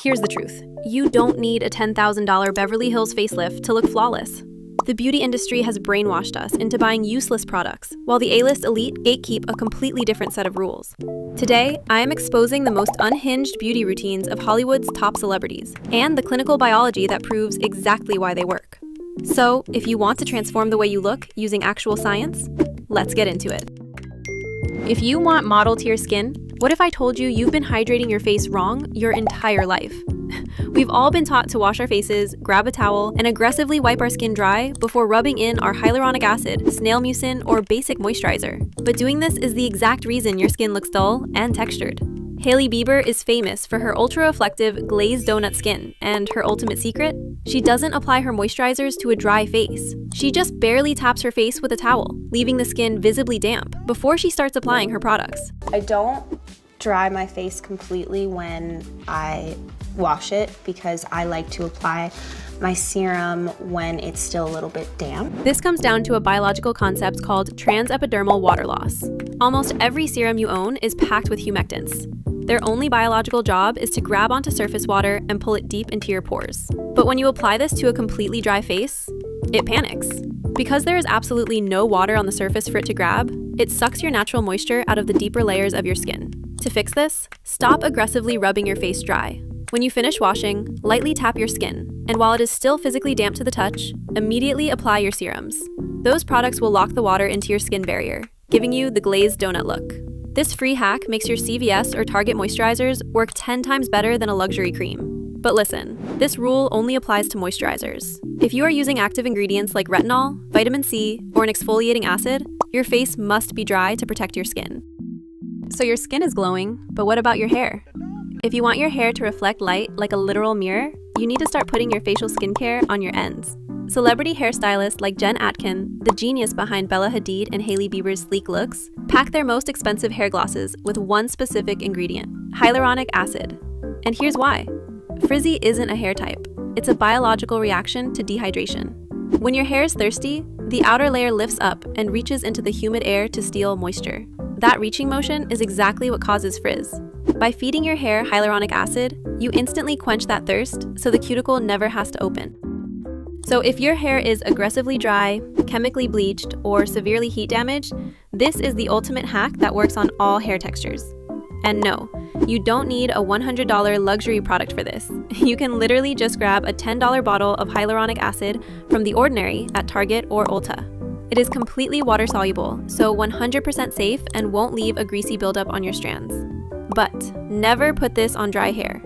Here's the truth. You don't need a $10,000 Beverly Hills facelift to look flawless. The beauty industry has brainwashed us into buying useless products, while the A-list elite gatekeep a completely different set of rules. Today, I am exposing the most unhinged beauty routines of Hollywood's top celebrities, and the clinical biology that proves exactly why they work. So, if you want to transform the way you look using actual science, let's get into it. If you want model-tier skin, what if I told you you've been hydrating your face wrong your entire life? We've all been taught to wash our faces, grab a towel, and aggressively wipe our skin dry before rubbing in our hyaluronic acid, snail mucin, or basic moisturizer. But doing this is the exact reason your skin looks dull and textured. Hailey Bieber is famous for her ultra-reflective glazed donut skin, and her ultimate secret? She doesn't apply her moisturizers to a dry face. She just barely taps her face with a towel, leaving the skin visibly damp before she starts applying her products. I don't dry my face completely when I wash it because I like to apply my serum when it's still a little bit damp. This comes down to a biological concept called transepidermal water loss. Almost every serum you own is packed with humectants. Their only biological job is to grab onto surface water and pull it deep into your pores. But when you apply this to a completely dry face, it panics. Because there is absolutely no water on the surface for it to grab, it sucks your natural moisture out of the deeper layers of your skin. To fix this, stop aggressively rubbing your face dry. When you finish washing, lightly tap your skin, and while it is still physically damp to the touch, immediately apply your serums. Those products will lock the water into your skin barrier, giving you the glazed donut look. This free hack makes your CVS or Target moisturizers work 10 times better than a luxury cream. But listen, this rule only applies to moisturizers. If you are using active ingredients like retinol, vitamin C, or an exfoliating acid, your face must be dry to protect your skin. So your skin is glowing, but what about your hair? If you want your hair to reflect light like a literal mirror, you need to start putting your facial skincare on your ends. Celebrity hairstylists like Jen Atkin, the genius behind Bella Hadid and Hailey Bieber's sleek looks, pack their most expensive hair glosses with one specific ingredient, hyaluronic acid. And here's why. Frizzy isn't a hair type. It's a biological reaction to dehydration. When your hair is thirsty, the outer layer lifts up and reaches into the humid air to steal moisture. That reaching motion is exactly what causes frizz. By feeding your hair hyaluronic acid, you instantly quench that thirst so the cuticle never has to open. So if your hair is aggressively dry, chemically bleached, or severely heat damaged, this is the ultimate hack that works on all hair textures. And no, you don't need a $100 luxury product for this. You can literally just grab a $10 bottle of hyaluronic acid from The Ordinary at Target or Ulta. It is completely water-soluble, so 100% safe and won't leave a greasy buildup on your strands. But never put this on dry hair.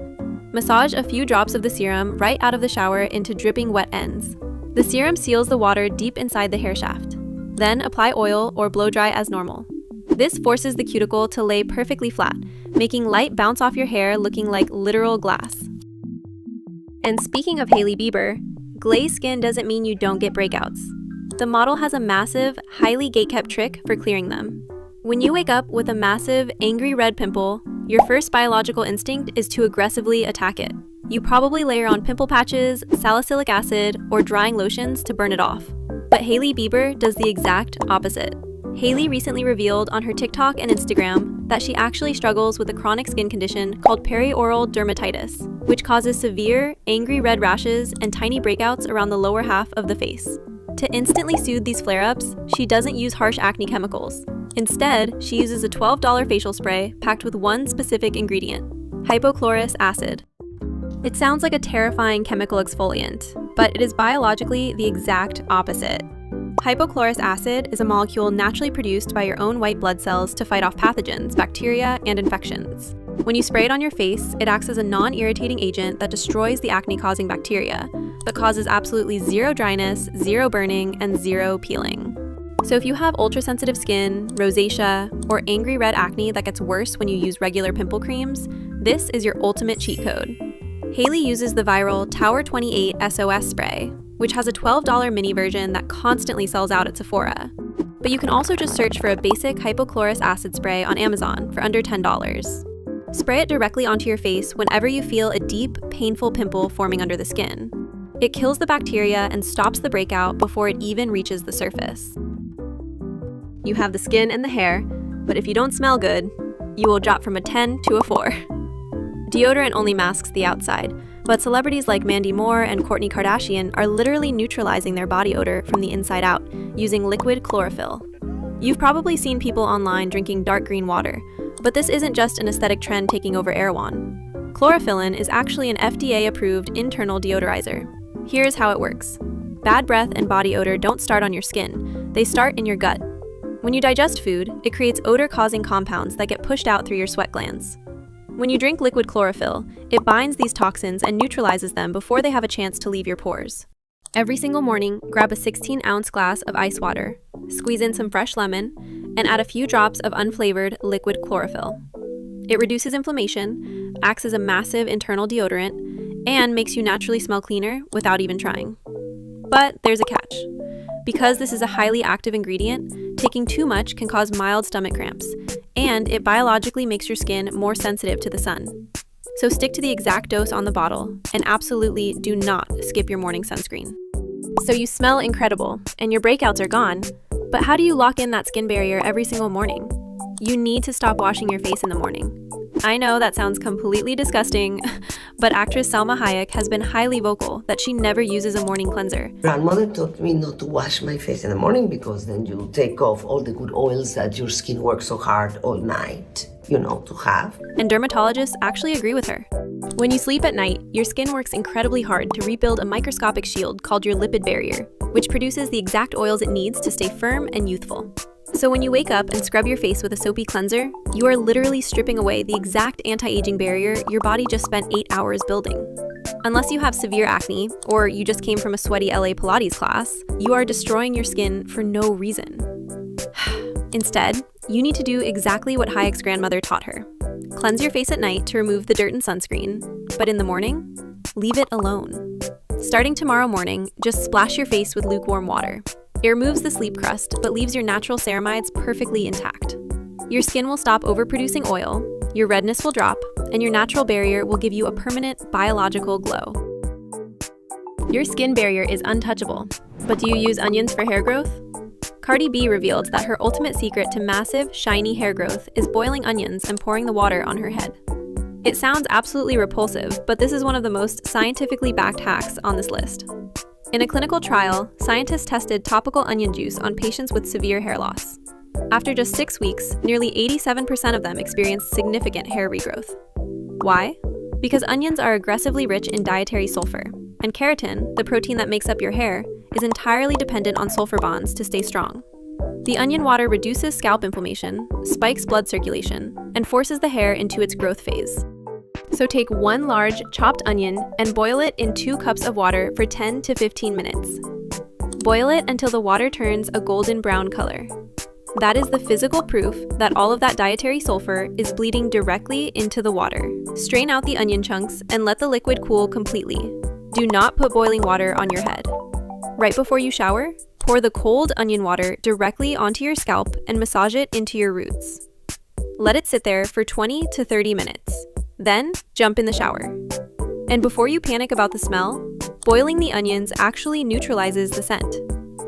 Massage a few drops of the serum right out of the shower into dripping wet ends. The serum seals the water deep inside the hair shaft. Then apply oil or blow dry as normal. This forces the cuticle to lay perfectly flat, making light bounce off your hair looking like literal glass. And speaking of Hailey Bieber, glazed skin doesn't mean you don't get breakouts. The model has a massive, highly gatekept trick for clearing them. When you wake up with a massive, angry red pimple, your first biological instinct is to aggressively attack it. You probably layer on pimple patches, salicylic acid, or drying lotions to burn it off. But Hailey Bieber does the exact opposite. Hailey recently revealed on her TikTok and Instagram that she actually struggles with a chronic skin condition called perioral dermatitis, which causes severe, angry red rashes and tiny breakouts around the lower half of the face. To instantly soothe these flare-ups, she doesn't use harsh acne chemicals. Instead, she uses a $12 facial spray packed with one specific ingredient, hypochlorous acid. It sounds like a terrifying chemical exfoliant, but it is biologically the exact opposite. Hypochlorous acid is a molecule naturally produced by your own white blood cells to fight off pathogens, bacteria, and infections. When you spray it on your face, it acts as a non-irritating agent that destroys the acne-causing bacteria, but causes absolutely zero dryness, zero burning, and zero peeling. So if you have ultra-sensitive skin, rosacea, or angry red acne that gets worse when you use regular pimple creams, this is your ultimate cheat code. Hailey uses the viral Tower 28 SOS spray, which has a $12 mini version that constantly sells out at Sephora. But you can also just search for a basic hypochlorous acid spray on Amazon for under $10. Spray it directly onto your face whenever you feel a deep, painful pimple forming under the skin. It kills the bacteria and stops the breakout before it even reaches the surface. You have the skin and the hair, but if you don't smell good, you will drop from a 10 to a 4. Deodorant only masks the outside, but celebrities like Mandy Moore and Kourtney Kardashian are literally neutralizing their body odor from the inside out using liquid chlorophyll. You've probably seen people online drinking dark green water, but this isn't just an aesthetic trend taking over Erewhon. Chlorophylline is actually an FDA-approved internal deodorizer. Here's how it works. Bad breath and body odor don't start on your skin, they start in your gut. When you digest food, it creates odor-causing compounds that get pushed out through your sweat glands. When you drink liquid chlorophyll, it binds these toxins and neutralizes them before they have a chance to leave your pores. Every single morning, grab a 16-ounce glass of ice water, squeeze in some fresh lemon, and add a few drops of unflavored liquid chlorophyll. It reduces inflammation, acts as a massive internal deodorant, and makes you naturally smell cleaner without even trying. But there's a catch. Because this is a highly active ingredient, taking too much can cause mild stomach cramps, and it biologically makes your skin more sensitive to the sun. So stick to the exact dose on the bottle, and absolutely do not skip your morning sunscreen. So you smell incredible, and your breakouts are gone, but how do you lock in that skin barrier every single morning? You need to stop washing your face in the morning. I know that sounds completely disgusting, but actress Salma Hayek has been highly vocal that she never uses a morning cleanser. Grandmother taught me not to wash my face in the morning because then you take off all the good oils that your skin works so hard all night, to have. And dermatologists actually agree with her. When you sleep at night, your skin works incredibly hard to rebuild a microscopic shield called your lipid barrier, which produces the exact oils it needs to stay firm and youthful. So when you wake up and scrub your face with a soapy cleanser, you are literally stripping away the exact anti-aging barrier your body just spent 8 hours building. Unless you have severe acne, or you just came from a sweaty LA Pilates class, you are destroying your skin for no reason. Instead, you need to do exactly what Hayek's grandmother taught her. Cleanse your face at night to remove the dirt and sunscreen, but in the morning, leave it alone. Starting tomorrow morning, just splash your face with lukewarm water. It removes the sleep crust, but leaves your natural ceramides perfectly intact. Your skin will stop overproducing oil, your redness will drop, and your natural barrier will give you a permanent biological glow. Your skin barrier is untouchable, but do you use onions for hair growth? Cardi B revealed that her ultimate secret to massive, shiny hair growth is boiling onions and pouring the water on her head. It sounds absolutely repulsive, but this is one of the most scientifically backed hacks on this list. In a clinical trial, scientists tested topical onion juice on patients with severe hair loss. After just 6 weeks, nearly 87% of them experienced significant hair regrowth. Why? Because onions are aggressively rich in dietary sulfur, and keratin, the protein that makes up your hair, is entirely dependent on sulfur bonds to stay strong. The onion water reduces scalp inflammation, spikes blood circulation, and forces the hair into its growth phase. So take 1 large chopped onion and boil it in 2 cups of water for 10 to 15 minutes. Boil it until the water turns a golden brown color. That is the physical proof that all of that dietary sulfur is bleeding directly into the water. Strain out the onion chunks and let the liquid cool completely. Do not put boiling water on your head. Right before you shower, pour the cold onion water directly onto your scalp and massage it into your roots. Let it sit there for 20 to 30 minutes. Then, jump in the shower. And before you panic about the smell, boiling the onions actually neutralizes the scent.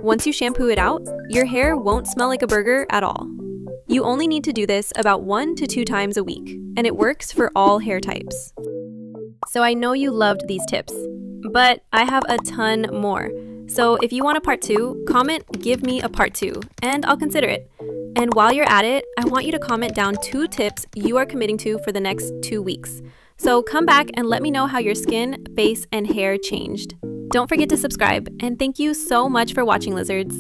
Once you shampoo it out, your hair won't smell like a burger at all. You only need to do this about 1 to 2 times a week, and it works for all hair types. So I know you loved these tips, but I have a ton more. So if you want a part 2, comment "Give me a part 2," and I'll consider it. And while you're at it, I want you to comment down 2 tips you are committing to for the next 2 weeks. So come back and let me know how your skin, face, and hair changed. Don't forget to subscribe, and thank you so much for watching, lizards.